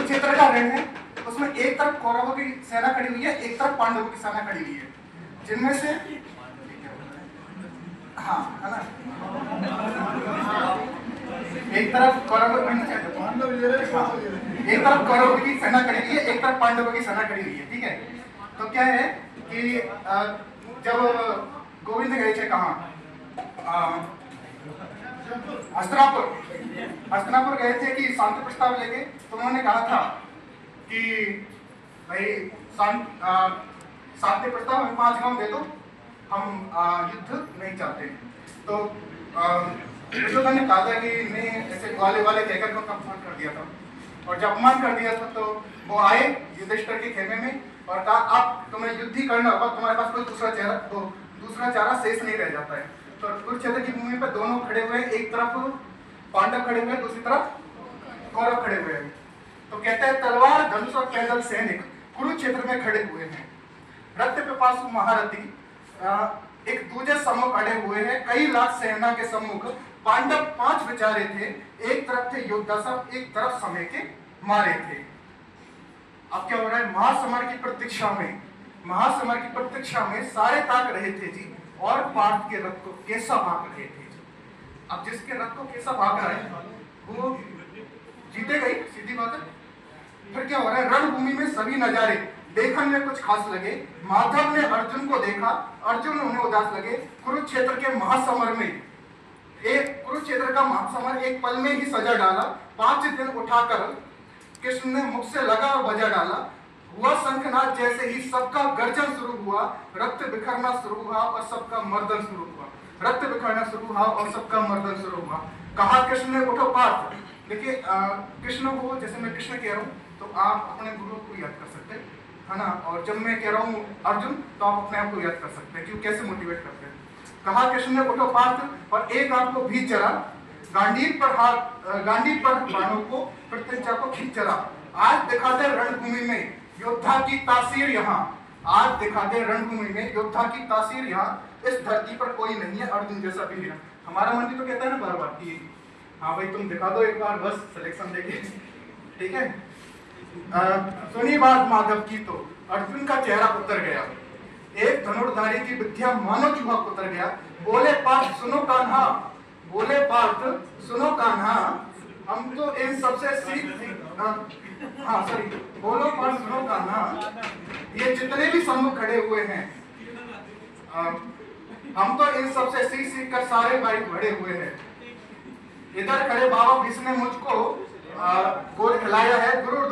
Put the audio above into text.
कुरुक्षेत्र का रण है, उसमें एक तरफ कौरवों की सेना खड़ी हुई है, एक तरफ पांडवों की सेना खड़ी हुई है, जिनमें से हाँ है ना, एक तरफ कौरवों एक तरफ कौरवों की सेना खड़ी हुई है, एक तरफ पांडवों की सेना खड़ी हुई है, ठीक है। तो क्या है कि जब गोविंद गए थे कहाँ, हस्तिनापुर गए थे कि शांति प्रस्ताव लेके, तो उन्होंने कहा था कि भाई शांति प्रस्ताव हमें 5 गांव दे दो, हम युद्ध नहीं चाहते। तो दुर्योधन ने कहा था कि नहीं, ऐसे वाले वाले कहकर उनका अपमान कर दिया था, और जब अपमान कर दिया था तो वो आए युधिष्ठिर के खेमे में और कहा अब तुम्हें युद्ध ही करना होगा, तुम्हारे पास कोई दूसरा चारा शेष नहीं रह जाता है। तो कुरुक्षेत्र की भूमि पर दोनों खड़े हुए, एक तरफ पांडव खड़े हुए, दूसरी तरफ कौरव खड़े हुए हैं। तो कहते हैं तलवार धनुष और पैदल सैनिक कुरुक्षेत्र में खड़े हुए हैं। रक्त पिपासु महारथी एक दूजे सम्मुख खड़े हुए हैं, कई लाख सेना के सम्मुख पांडव 5 बेचारे थे, एक तरफ थे योद्धा सब, एक तरफ समय के मारे थे। अब क्या हो रहा है, महासमर की प्रतीक्षा में सारे ताक रहे थे जी, और पार्थ के रथ को कैसा भाग रहे थे। अब जिसके रथ को कैसा भाग रहा है वो जीतेगा ही, सीधी बात है। फिर क्या हो रहा है, रणभूमि में सभी नजारे देखने में कुछ खास लगे। माधव ने अर्जुन को देखा, अर्जुन उन्हें उदास लगे। कुरुक्षेत्र के महासमर में कुरुक्षेत्र का महासमर एक पल में ही सजा डाला। 5 दिन उठाकर कृष्ण ने मुख से लगा और बजा डाला। हुआ शंखनाद जैसे ही सबका गर्जन शुरू हुआ, रक्त बिखरना शुरू हुआ और सबका मर्दन शुरू हुआ। रक्त बिखरना शुरू हुआ और सबका मर्दन शुरू हुआ। कहा कृष्ण ने उठो पार्थ। देखिए कृष्ण को, जैसे मैं कृष्ण कह रहा हूँ तो आप अपने गुरु को याद कर सकते हैं, है ना, और जब मैं कह रहा हूँ अर्जुन तो आप अपने आप को याद कर सकते हैं कि वो कैसे मोटिवेट करते हैं। कहा कृष्ण ने उठो पार्थ और एक आंख को भीत चला, गांडीव पर बाणों को प्रत्यंचा को खींच चला। आज दिखा दे रणभूमि में योद्धा की तासीर यहाँ, आज दिखा दे रणभूमि में योद्धा की तासीर यहाँ, इस धरती पर कोई नहीं है अर्जुन जैसा वीर। हमारा मन भी तो कहता है ना बार बार कि हाँ भाई तुम दिखा दो एक बार बस सिलेक्शन देके, ठीक है। सुनी बात माधव की तो अर्जुन का चेहरा उतर गया, एक धनुर्धारी की विद्या मानो चूहा उतर गया। बोले पार्थ सुनो कान्हा, बोले पार्थ सुनो कान्हा, हम तो इन सबसे बोलो पार्थ सुनो कान्हा, ये जितने भी सम्मुख खड़े हुए हैं हम तो इन सबसे सीख कर सारे भाई बड़े हुए हैं। इधर खड़े बाबा भीष्म ने मुझको गोद खिलाया है, गुरु